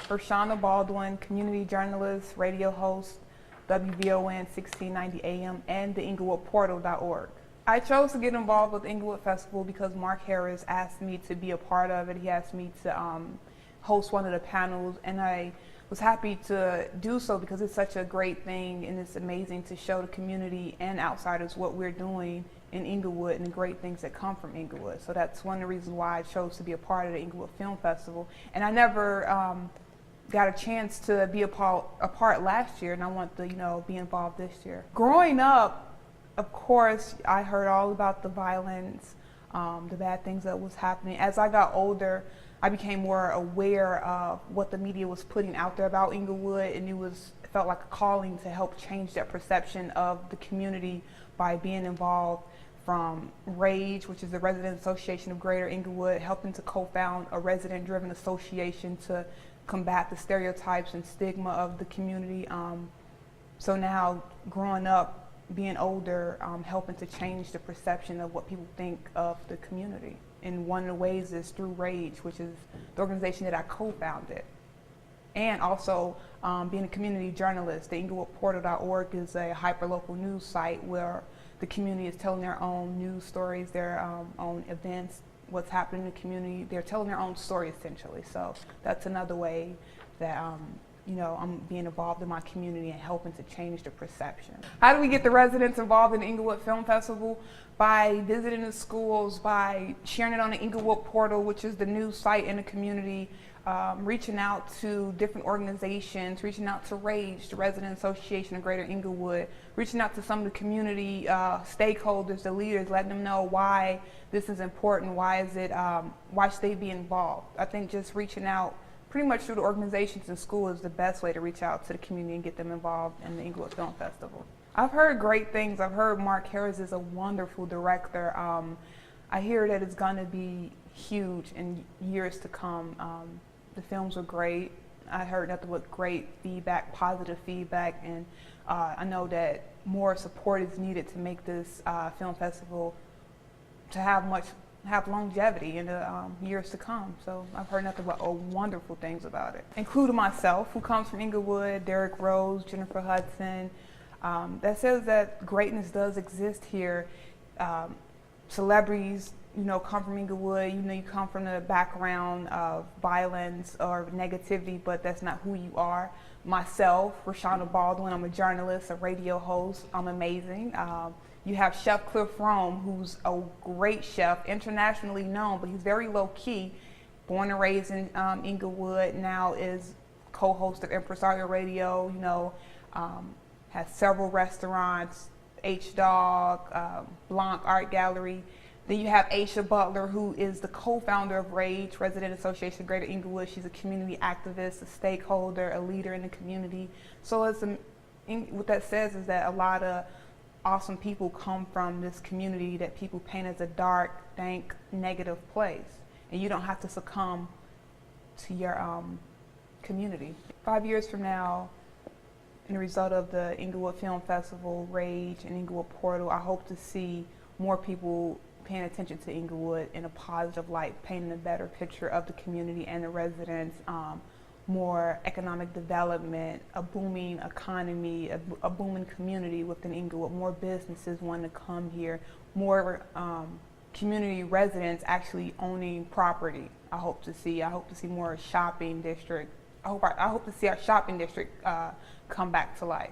Rashanah Baldwin, community journalist, radio host, WVON 1690 AM, and the EnglewoodPortal.org. I chose to get involved with the Englewood Festival because Mark Harris asked me to be a part of it. He asked me to host one of the panels, and I was happy to do so because it's such a great thing and it's amazing to show the community and outsiders what we're doing in Englewood and the great things that come from Englewood. So that's one of the reasons why I chose to be a part of the Englewood Film Festival. And I never got a chance to be a part last year, and I want to be involved this year. Growing up, of course, I heard all about the violence, the bad things that was happening. As I got older, I became more aware of what the media was putting out there about Englewood, and it felt like a calling to help change that perception of the community by being involved, from RAGE, which is the Resident Association of Greater Englewood, helping to co-found a resident-driven association to combat the stereotypes and stigma of the community. So now, growing up, being older, helping to change the perception of what people think of the community. And one of the ways is through RAGE, which is the organization that I co-founded. And also being a community journalist. The EnglewoodPortal.org is a hyperlocal news site where the community is telling their own news stories, their own events, what's happening in the community. They're telling their own story essentially. So that's another way that I'm being involved in my community and helping to change the perception. How do we get the residents involved in the Englewood Film Festival? By visiting the schools, by sharing it on the Englewood Portal, which is the news site in the community, reaching out to different organizations, reaching out to RAGE, the Resident Association of Greater Englewood, reaching out to some of the community stakeholders, the leaders, letting them know why this is important, why should they be involved. I think just reaching out pretty much through the organizations in school is the best way to reach out to the community and get them involved in the Englewood Film Festival. I've heard great things. I've heard Mark Harris is a wonderful director. I hear that it's going to be huge in years to come. The films were great. I heard nothing but great feedback, positive feedback, and I know that more support is needed to make this film festival to have longevity in the years to come. So I've heard nothing but wonderful things about it, including myself, who comes from Englewood, Derek Rose, Jennifer Hudson. That says that greatness does exist here. Celebrities, come from Englewood. You come from the background of violence or negativity, but that's not who you are. Myself, Rashanah Baldwin, I'm a journalist, a radio host. I'm amazing. You have Chef Cliff Rome, who's a great chef, internationally known, but he's very low-key. Born and raised in Englewood, now is co-host of Impresario Radio, has several restaurants, H-Dog, Blanc Art Gallery. Then you have Aisha Butler, who is the co-founder of RAGE, Resident Association of Greater Englewood. She's a community activist, a stakeholder, a leader in the community. So what that says is that a lot of awesome people come from this community that people paint as a dark, dank, negative place. And you don't have to succumb to your community. 5 years from now, in the result of the Englewood Film Festival, RAGE, and Englewood Portal, I hope to see more people paying attention to Englewood in a positive light, painting a better picture of the community and the residents, more economic development, a booming economy, a booming community within Englewood, more businesses wanting to come here, more community residents actually owning property. I hope to see more shopping district. I hope to see our shopping district come back to life.